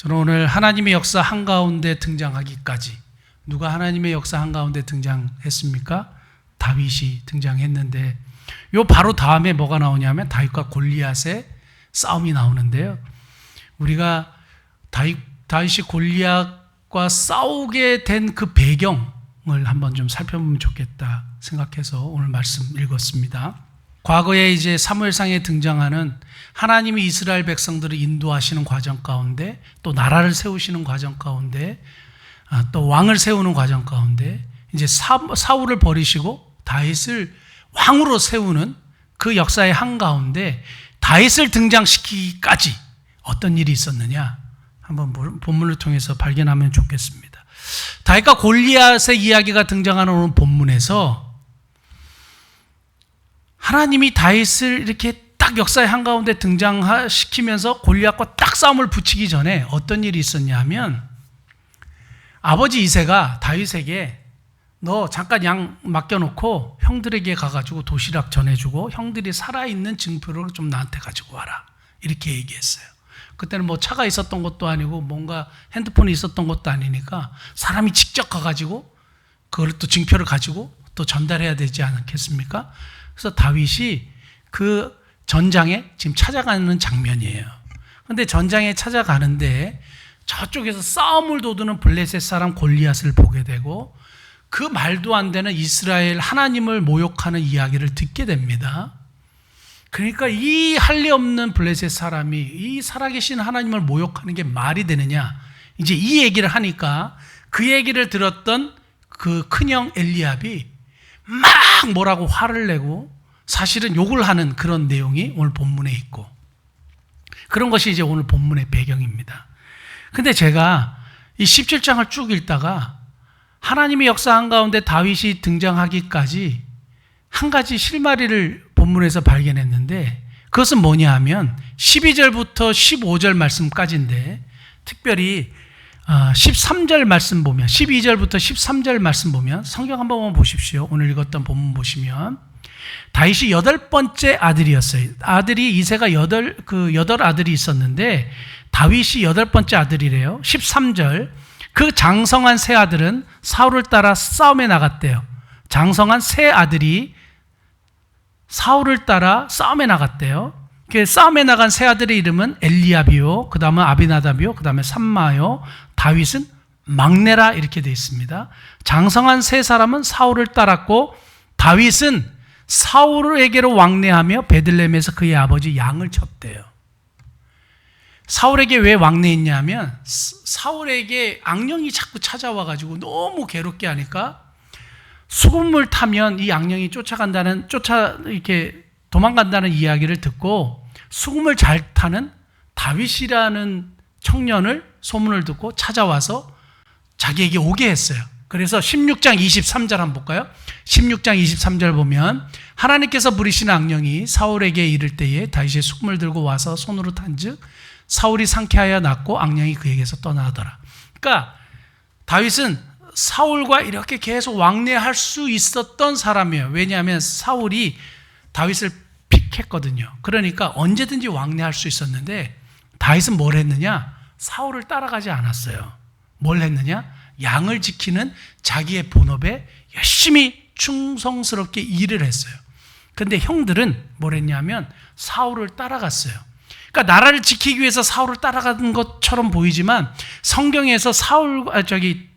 저는 오늘 하나님의 역사 한가운데 등장하기까지, 누가 하나님의 역사 한가운데 등장했습니까? 다윗이 등장했는데, 요 바로 다음에 뭐가 나오냐면 다윗과 골리앗의 싸움이 나오는데요. 우리가 다윗이 골리앗과 싸우게 된 그 배경을 한번 좀 살펴보면 좋겠다 생각해서 오늘 말씀 읽었습니다. 과거에 이제 사무엘상에 등장하는 하나님이 이스라엘 백성들을 인도하시는 과정 가운데, 또 나라를 세우시는 과정 가운데, 또 왕을 세우는 과정 가운데 이제 사울을 버리시고 다윗을 왕으로 세우는 그 역사의 한가운데 다윗을 등장시키기까지 어떤 일이 있었느냐 한번 본문을 통해서 발견하면 좋겠습니다. 다윗과 골리앗의 이야기가 등장하는 오늘 본문에서 하나님이 다윗을 이렇게 딱 역사의 한가운데 등장시키면서 골리앗과 딱 싸움을 붙이기 전에 어떤 일이 있었냐 하면, 아버지 이새가 다윗에게 너 잠깐 양 맡겨놓고 형들에게 가가지고 도시락 전해주고 형들이 살아있는 증표를 좀 나한테 가지고 와라, 이렇게 얘기했어요. 그때는 뭐 차가 있었던 것도 아니고 뭔가 핸드폰이 있었던 것도 아니니까 사람이 직접 가가지고 그걸 또 증표를 가지고 또 전달해야 되지 않겠습니까? 그래서 다윗이 그 전장에 지금 찾아가는 장면이에요. 그런데 전장에 찾아가는데 저쪽에서 싸움을 도두는 블레셋 사람 골리앗을 보게 되고, 그 말도 안 되는 이스라엘 하나님을 모욕하는 이야기를 듣게 됩니다. 그러니까 이 할리 없는 블레셋 사람이 이 살아계신 하나님을 모욕하는 게 말이 되느냐, 이제 이 얘기를 하니까 그 얘기를 들었던 그 큰형 엘리압이 막 뭐라고 화를 내고 사실은 욕을 하는 그런 내용이 오늘 본문에 있고, 그런 것이 이제 오늘 본문의 배경입니다. 근데 제가 이 17장을 쭉 읽다가 하나님의 역사 한가운데 다윗이 등장하기까지 한 가지 실마리를 본문에서 발견했는데, 그것은 뭐냐 하면 12절부터 15절 말씀까지인데, 특별히 13절 말씀 보면, 12절부터 13절 말씀 보면, 성경 한번 보십시오. 오늘 읽었던 본문 보시면 다윗이 8번째 아들이었어요. 아들이 이새가 8 아들이 있었는데 다윗이 8번째 아들이래요. 13절, 그 장성한 세 아들은 사울을 따라 싸움에 나갔대요. 장성한 세 아들이 사울을 따라 싸움에 나갔대요. 그 싸움에 나간 세 아들의 이름은 엘리압이요, 그 다음은 아비나답이요, 그 다음에 삼마요, 다윗은 막내라, 이렇게 되어 있습니다. 장성한 세 사람은 사울을 따랐고, 다윗은 사울에게로 왕래하며 베들레헴에서 그의 아버지 양을 쳤대요. 사울에게 왜 왕래했냐면, 사울에게 악령이 자꾸 찾아와가지고 너무 괴롭게 하니까 수금을 타면 이 악령이 이렇게 도망간다는 이야기를 듣고, 수금을 잘 타는 다윗이라는 청년을 소문을 듣고 찾아와서 자기에게 오게 했어요. 그래서 16장 23절 한번 볼까요? 16장 23절 보면, 하나님께서 부리시는 악령이 사울에게 이를 때에 다윗이 수금을 들고 와서 손으로 탄즉 사울이 상쾌하여 낫고 악령이 그에게서 떠나더라. 그러니까 다윗은 사울과 이렇게 계속 왕래할 수 있었던 사람이에요. 왜냐하면 사울이 다윗을 픽했거든요. 그러니까 언제든지 왕래할 수 있었는데, 다윗은 뭘 했느냐? 사울을 따라가지 않았어요. 뭘 했느냐? 양을 지키는 자기의 본업에 열심히 충성스럽게 일을 했어요. 근데 형들은 뭘 했냐면 사울을 따라갔어요. 그러니까 나라를 지키기 위해서 사울을 따라가는 것처럼 보이지만 성경에서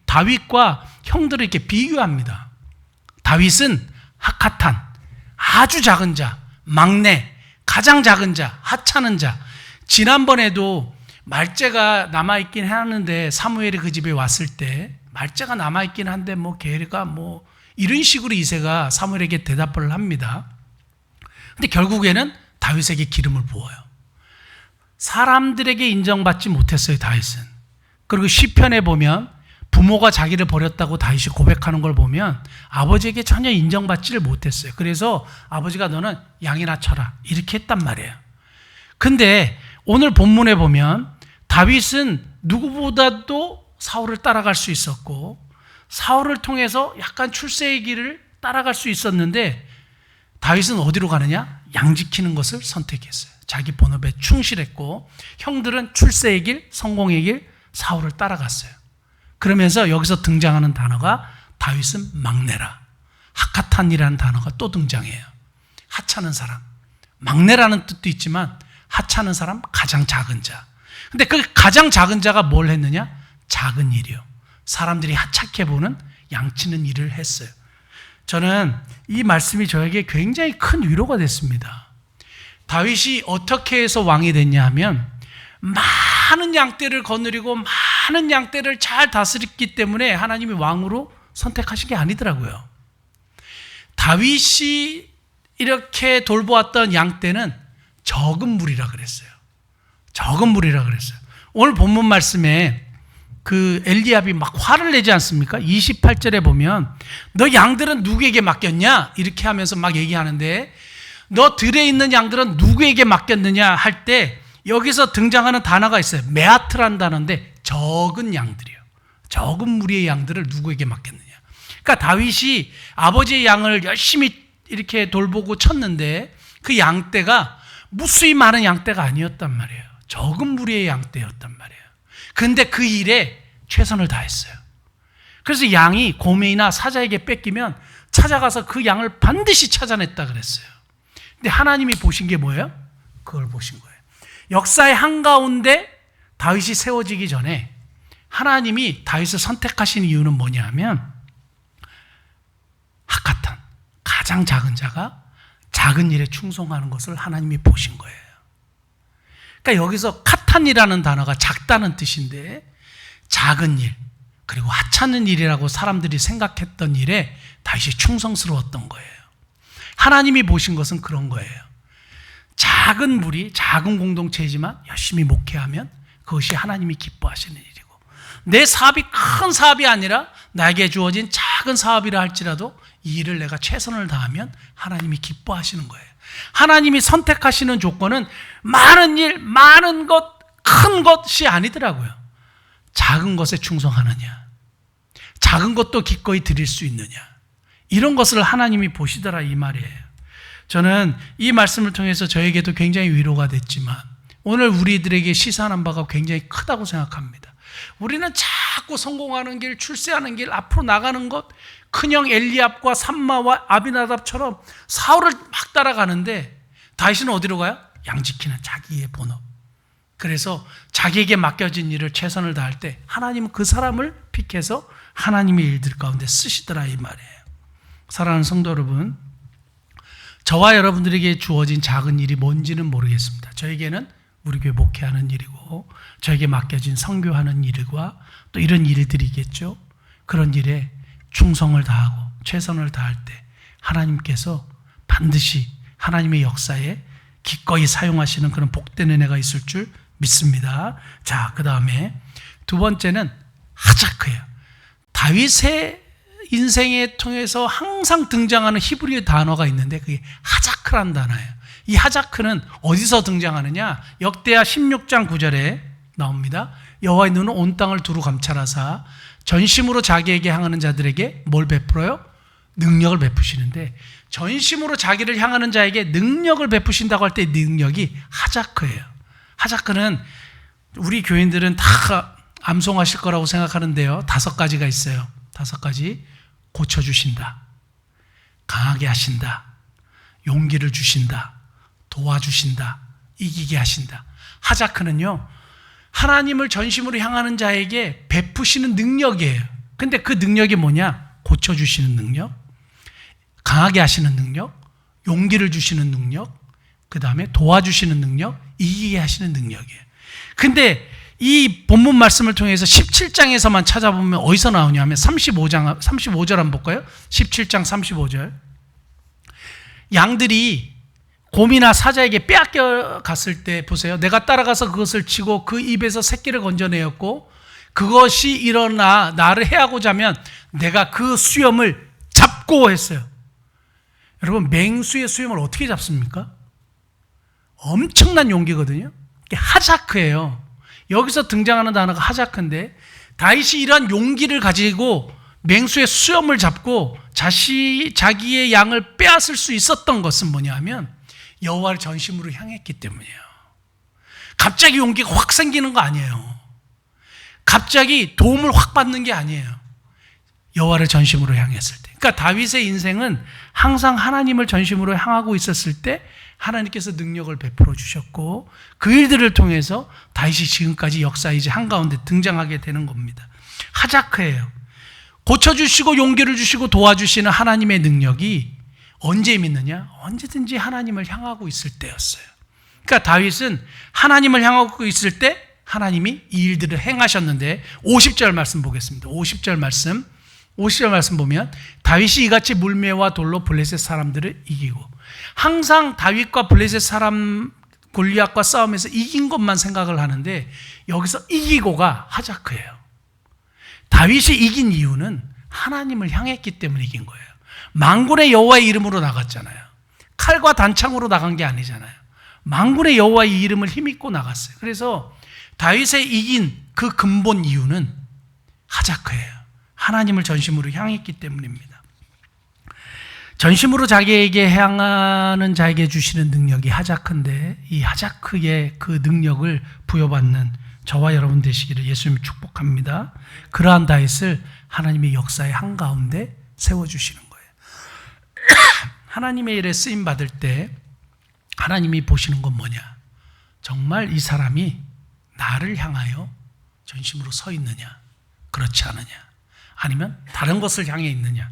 다윗과 형들을 이렇게 비교합니다. 다윗은 하카탄, 아주 작은 자, 막내, 가장 작은 자, 하찮은 자. 지난번에도 말째가 남아있긴 하는데, 사무엘이 그 집에 왔을 때 말째가 남아있긴 한데 걔가 이런 식으로 이새가 사무엘에게 대답을 합니다. 근데 결국에는 다윗에게 기름을 부어요. 사람들에게 인정받지 못했어요, 다윗은. 그리고 시편에 보면 부모가 자기를 버렸다고 다윗이 고백하는 걸 보면 아버지에게 전혀 인정받지를 못했어요. 그래서 아버지가 너는 양이나 쳐라, 이렇게 했단 말이에요. 근데 오늘 본문에 보면 다윗은 누구보다도 사울을 따라갈 수 있었고, 사울을 통해서 약간 출세의 길을 따라갈 수 있었는데, 다윗은 어디로 가느냐? 양 지키는 것을 선택했어요. 자기 본업에 충실했고, 형들은 출세의 길, 성공의 길, 사울을 따라갔어요. 그러면서 여기서 등장하는 단어가 다윗은 막내라. 하카탄이라는 단어가 또 등장해요. 하찮은 사람. 막내라는 뜻도 있지만 하찮은 사람, 가장 작은 자. 근데 그 가장 작은 자가 뭘 했느냐? 작은 일이요. 사람들이 하찮게 보는 양치는 일을 했어요. 저는 이 말씀이 저에게 굉장히 큰 위로가 됐습니다. 다윗이 어떻게 해서 왕이 됐냐 하면 많은 양떼를 거느리고 많은 양떼를 잘 다스렸기 때문에 하나님이 왕으로 선택하신 게 아니더라고요. 다윗이 이렇게 돌보았던 양떼는 적은 무리라 그랬어요. 적은 무리라 그랬어요. 오늘 본문 말씀에 그 엘리압이 막 화를 내지 않습니까? 28절에 보면 너 양들은 누구에게 맡겼냐? 이렇게 하면서 막 얘기하는데 너 들에 있는 양들은 누구에게 맡겼느냐 할 때 여기서 등장하는 단어가 있어요. 메아트란 단어인데 적은 양들이요. 적은 무리의 양들을 누구에게 맡겼느냐. 그러니까 다윗이 아버지의 양을 열심히 이렇게 돌보고 쳤는데 그 양떼가 무수히 많은 양떼가 아니었단 말이에요. 적은 무리의 양떼였단 말이에요. 근데 그 일에 최선을 다했어요. 그래서 양이 고매이나 사자에게 뺏기면 찾아가서 그 양을 반드시 찾아냈다 그랬어요. 근데 하나님이 보신 게 뭐예요? 그걸 보신 거예요. 역사의 한가운데 다윗이 세워지기 전에 하나님이 다윗을 선택하신 이유는 뭐냐 하면 하카탄, 가장 작은 자가 작은 일에 충성하는 것을 하나님이 보신 거예요. 그러니까 여기서 카탄이라는 단어가 작다는 뜻인데 작은 일, 그리고 하찮은 일이라고 사람들이 생각했던 일에 다윗이 충성스러웠던 거예요. 하나님이 보신 것은 그런 거예요. 작은 무리, 작은 공동체이지만 열심히 목회하면 그것이 하나님이 기뻐하시는 일이고 내 사업이 큰 사업이 아니라 나에게 주어진 작은 사업이라 할지라도 이 일을 내가 최선을 다하면 하나님이 기뻐하시는 거예요. 하나님이 선택하시는 조건은 많은 일, 많은 것, 큰 것이 아니더라고요. 작은 것에 충성하느냐, 작은 것도 기꺼이 드릴 수 있느냐, 이런 것을 하나님이 보시더라 이 말이에요. 저는 이 말씀을 통해서 저에게도 굉장히 위로가 됐지만 오늘 우리들에게 시사하는 바가 굉장히 크다고 생각합니다. 우리는 자꾸 성공하는 길, 출세하는 길, 앞으로 나가는 것, 큰형 엘리압과 삼마와 아비나답처럼 사울을 막 따라가는데 다윗은 어디로 가요? 양 지키는 자기의 본업. 그래서 자기에게 맡겨진 일을 최선을 다할 때 하나님은 그 사람을 픽해서 하나님의 일들 가운데 쓰시더라 이 말이에요. 사랑하는 성도 여러분, 저와 여러분들에게 주어진 작은 일이 뭔지는 모르겠습니다. 저에게는 우리 교회 목회하는 일이고 저에게 맡겨진 선교하는 일과 또 이런 일들이겠죠. 그런 일에 충성을 다하고 최선을 다할 때 하나님께서 반드시 하나님의 역사에 기꺼이 사용하시는 그런 복된 은혜가 있을 줄 믿습니다. 자, 그 다음에 두 번째는 하자크예요. 다윗의 인생에 통해서 항상 등장하는 히브리 단어가 있는데 그게 하자크란 단어예요. 이 하자크는 어디서 등장하느냐? 역대하 16장 9절에 나옵니다. 여호와의 눈은 온 땅을 두루 감찰하사 전심으로 자기에게 향하는 자들에게 뭘 베풀어요? 능력을 베푸시는데 전심으로 자기를 향하는 자에게 능력을 베푸신다고 할 때 능력이 하자크예요. 하자크는 우리 교인들은 다 암송하실 거라고 생각하는데요. 5가지가 있어요. 5가지. 고쳐주신다, 강하게 하신다, 용기를 주신다, 도와주신다, 이기게 하신다. 하자크는요, 하나님을 전심으로 향하는 자에게 베푸시는 능력이에요. 근데 그 능력이 뭐냐? 고쳐주시는 능력, 강하게 하시는 능력, 용기를 주시는 능력, 그 다음에 도와주시는 능력, 이기게 하시는 능력이에요. 근데 이 본문 말씀을 통해서 17장에서만 찾아보면 어디서 나오냐면 35절 한번 볼까요? 17장 35절. 양들이 곰이나 사자에게 빼앗겨 갔을 때 보세요. 내가 따라가서 그것을 치고 그 입에서 새끼를 건져내었고 그것이 일어나 나를 해하고자 하면 내가 그 수염을 잡고 했어요. 여러분, 맹수의 수염을 어떻게 잡습니까? 엄청난 용기거든요. 이게 하자크예요. 여기서 등장하는 단어가 하자크인데 다윗이 이러한 용기를 가지고 맹수의 수염을 잡고 자기의 양을 빼앗을 수 있었던 것은 뭐냐 하면 여호와를 전심으로 향했기 때문이에요. 갑자기 용기가 확 생기는 거 아니에요. 갑자기 도움을 확 받는 게 아니에요. 여호와를 전심으로 향했을 때. 그러니까 다윗의 인생은 항상 하나님을 전심으로 향하고 있었을 때 하나님께서 능력을 베풀어 주셨고 그 일들을 통해서 다윗이 지금까지 역사의 이제 한가운데 등장하게 되는 겁니다. 하자크예요. 고쳐주시고 용기를 주시고 도와주시는 하나님의 능력이 언제 믿느냐? 언제든지 하나님을 향하고 있을 때였어요. 그러니까 다윗은 하나님을 향하고 있을 때 하나님이 이 일들을 행하셨는데 50절 말씀 보겠습니다. 50절 말씀 보면 다윗이 이같이 물매와 돌로 블레셋 사람들을 이기고, 항상 다윗과 블레셋 사람 골리앗과 싸움에서 이긴 것만 생각을 하는데 여기서 이기고가 하자크예요. 다윗이 이긴 이유는 하나님을 향했기 때문에 이긴 거예요. 만군의 여호와의 이름으로 나갔잖아요. 칼과 단창으로 나간 게 아니잖아요. 만군의 여호와의 이름을 힘입고 나갔어요. 그래서 다윗의 이긴 그 근본 이유는 하자크예요. 하나님을 전심으로 향했기 때문입니다. 전심으로 자기에게 향하는 자에게 주시는 능력이 하자크인데 이 하자크의 그 능력을 부여받는 저와 여러분 되시기를 예수님이 축복합니다. 그러한 다윗을 하나님의 역사의 한가운데 세워주시는 거예요. 하나님의 일에 쓰임받을 때 하나님이 보시는 건 뭐냐? 정말 이 사람이 나를 향하여 전심으로 서 있느냐? 그렇지 않느냐? 아니면 다른 것을 향해 있느냐?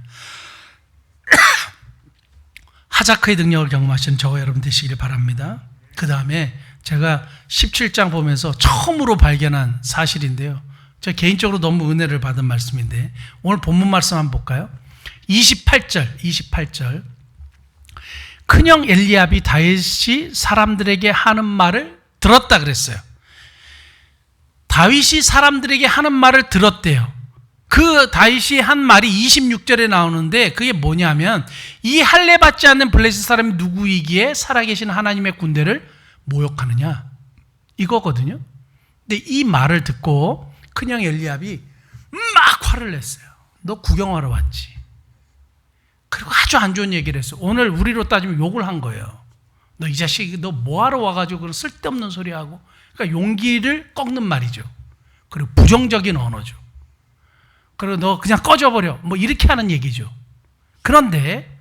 하자크의 능력을 경험하신 저와 여러분 되시기를 바랍니다. 그 다음에 제가 17장 보면서 처음으로 발견한 사실인데요. 제가 개인적으로 너무 은혜를 받은 말씀인데 오늘 본문 말씀 한번 볼까요? 28절 큰형 엘리압이 다윗이 사람들에게 하는 말을 들었다 그랬어요. 다윗이 사람들에게 하는 말을 들었대요. 그 다윗이 한 말이 26절에 나오는데 그게 뭐냐면 이 할례 받지 않는 블레셋 사람이 누구이기에 살아계신 하나님의 군대를 모욕하느냐 이거거든요. 근데 이 말을 듣고 큰형 엘리압이 막 화를 냈어요. 너 구경하러 왔지. 그리고 아주 안 좋은 얘기를 했어요. 오늘 우리로 따지면 욕을 한 거예요. 너 이 자식 너 뭐하러 와가지고 그런 쓸데없는 소리 하고. 그러니까 용기를 꺾는 말이죠. 그리고 부정적인 언어죠. 그리고 너 그냥 꺼져버려 뭐 이렇게 하는 얘기죠. 그런데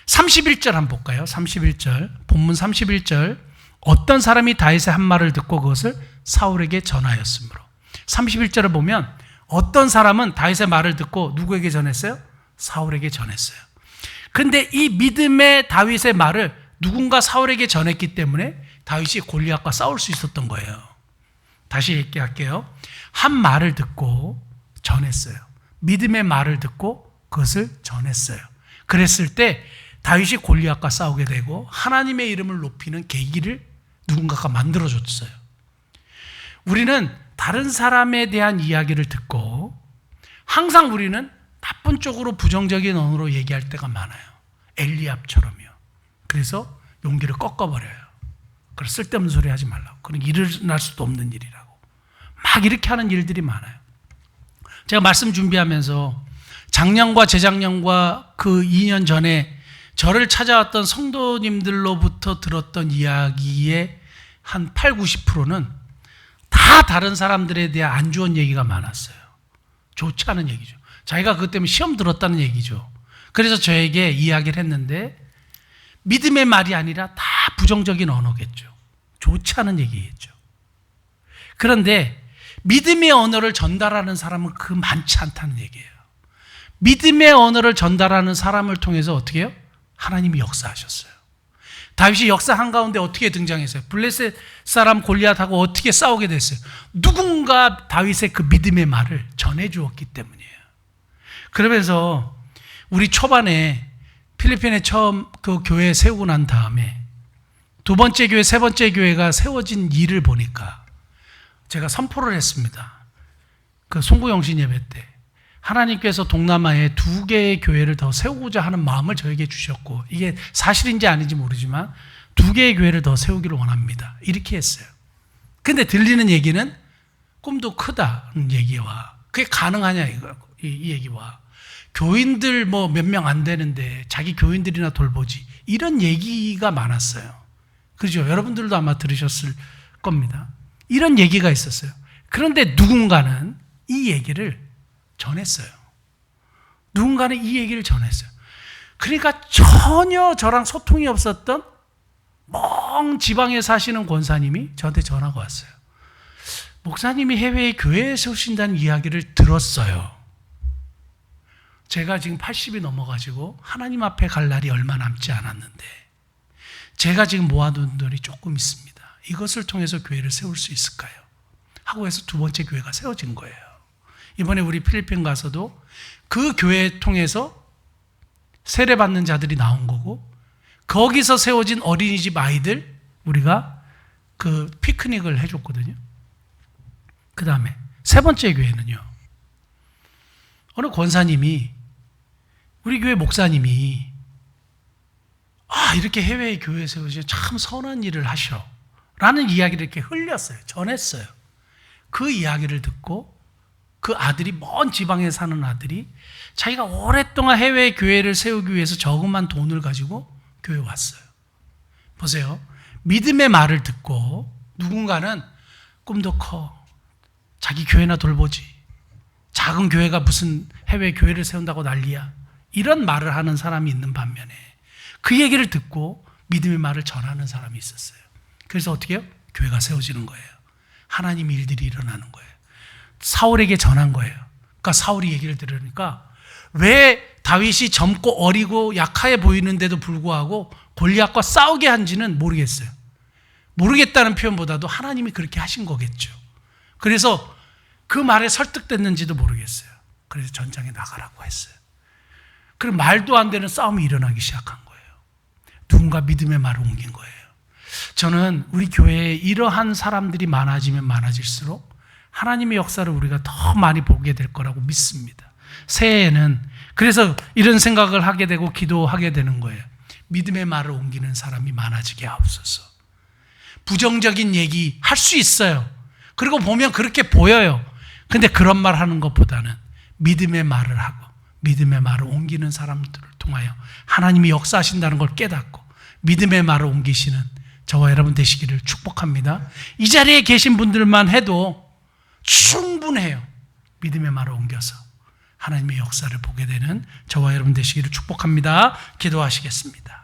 31절 한번 볼까요? 31절 본문 31절 어떤 사람이 다윗의 한 말을 듣고 그것을 사울에게 전하였으므로. 31절을 보면 어떤 사람은 다윗의 말을 듣고 누구에게 전했어요? 사울에게 전했어요. 근데 이 믿음의 다윗의 말을 누군가 사울에게 전했기 때문에 다윗이 골리앗과 싸울 수 있었던 거예요. 다시 얘기할게요. 한 말을 듣고 전했어요. 믿음의 말을 듣고 그것을 전했어요. 그랬을 때 다윗이 골리앗과 싸우게 되고 하나님의 이름을 높이는 계기를 누군가가 만들어줬어요. 우리는 다른 사람에 대한 이야기를 듣고 항상 우리는 나쁜 쪽으로 부정적인 언어로 얘기할 때가 많아요. 엘리압처럼요. 그래서 용기를 꺾어버려요. 그래서 쓸데없는 소리 하지 말라고. 그건 일어날 수도 없는 일이라고. 막 이렇게 하는 일들이 많아요. 제가 말씀 준비하면서 작년과 재작년과 그 2년 전에 저를 찾아왔던 성도님들로부터 들었던 이야기의 한 8, 90%는 다 다른 사람들에 대한 안 좋은 얘기가 많았어요. 좋지 않은 얘기죠. 자기가 그것 때문에 시험 들었다는 얘기죠. 그래서 저에게 이야기를 했는데 믿음의 말이 아니라 다 부정적인 언어겠죠. 좋지 않은 얘기겠죠. 그런데 믿음의 언어를 전달하는 사람은 그 많지 않다는 얘기예요. 믿음의 언어를 전달하는 사람을 통해서 어떻게 해요? 하나님이 역사하셨어요. 다윗이 역사 한가운데 어떻게 등장했어요? 블레셋 사람 골리앗하고 어떻게 싸우게 됐어요? 누군가 다윗의 그 믿음의 말을 전해주었기 때문이에요. 그러면서 우리 초반에 필리핀에 처음 그 교회 세우고 난 다음에 두 번째 교회, 세 번째 교회가 세워진 일을 보니까 제가 선포를 했습니다. 그 송구영신 예배 때 하나님께서 동남아에 2개의 교회를 더 세우고자 하는 마음을 저에게 주셨고 이게 사실인지 아닌지 모르지만 2개의 교회를 더 세우기를 원합니다. 이렇게 했어요. 근데 들리는 얘기는 꿈도 크다는 얘기와 그게 가능하냐 이 얘기와 교인들 뭐 몇 명 안 되는데 자기 교인들이나 돌보지 이런 얘기가 많았어요. 그렇죠? 여러분들도 아마 들으셨을 겁니다. 이런 얘기가 있었어요. 그런데 누군가는 이 얘기를 전했어요. 누군가는 이 얘기를 전했어요. 그러니까 전혀 저랑 소통이 없었던 먼 지방에 사시는 권사님이 저한테 전화가 왔어요. 목사님이 해외에 교회에 세우신다는 이야기를 들었어요. 제가 지금 80이 넘어가지고 하나님 앞에 갈 날이 얼마 남지 않았는데 제가 지금 모아둔 돈이 조금 있습니다. 이것을 통해서 교회를 세울 수 있을까요? 하고 해서 두 번째 교회가 세워진 거예요. 이번에 우리 필리핀 가서도 그 교회 통해서 세례받는 자들이 나온 거고 거기서 세워진 어린이집 아이들 우리가 그 피크닉을 해줬거든요. 그 다음에 세 번째 교회는요. 어느 권사님이 우리 교회 목사님이 이렇게 해외의 교회에 세우시면 참 선한 일을 하셔 라는 이야기를 이렇게 흘렸어요. 전했어요. 그 이야기를 듣고 그 아들이 먼 지방에 사는 아들이 자기가 오랫동안 해외 교회를 세우기 위해서 조그만 돈을 가지고 교회에 왔어요. 보세요. 믿음의 말을 듣고 누군가는 꿈도 커. 자기 교회나 돌보지. 작은 교회가 무슨 해외 교회를 세운다고 난리야. 이런 말을 하는 사람이 있는 반면에 그 얘기를 듣고 믿음의 말을 전하는 사람이 있었어요. 그래서 어떻게 해요? 교회가 세워지는 거예요. 하나님의 일들이 일어나는 거예요. 사울에게 전한 거예요. 그러니까 사울이 얘기를 들으니까 왜 다윗이 젊고 어리고 약해 보이는데도 불구하고 골리앗과 싸우게 한지는 모르겠어요. 모르겠다는 표현보다도 하나님이 그렇게 하신 거겠죠. 그래서 그 말에 설득됐는지도 모르겠어요. 그래서 전장에 나가라고 했어요. 그럼 말도 안 되는 싸움이 일어나기 시작한 거예요. 누군가 믿음의 말을 옮긴 거예요. 저는 우리 교회에 이러한 사람들이 많아지면 많아질수록 하나님의 역사를 우리가 더 많이 보게 될 거라고 믿습니다. 새해에는 그래서 이런 생각을 하게 되고 기도하게 되는 거예요. 믿음의 말을 옮기는 사람이 많아지게 하옵소서. 부정적인 얘기 할 수 있어요. 그리고 보면 그렇게 보여요. 근데 그런 말 하는 것보다는 믿음의 말을 하고 믿음의 말을 옮기는 사람들을 통하여 하나님이 역사하신다는 걸 깨닫고 믿음의 말을 옮기시는 저와 여러분 되시기를 축복합니다. 이 자리에 계신 분들만 해도 충분해요. 믿음의 말을 옮겨서 하나님의 역사를 보게 되는 저와 여러분 되시기를 축복합니다. 기도하시겠습니다.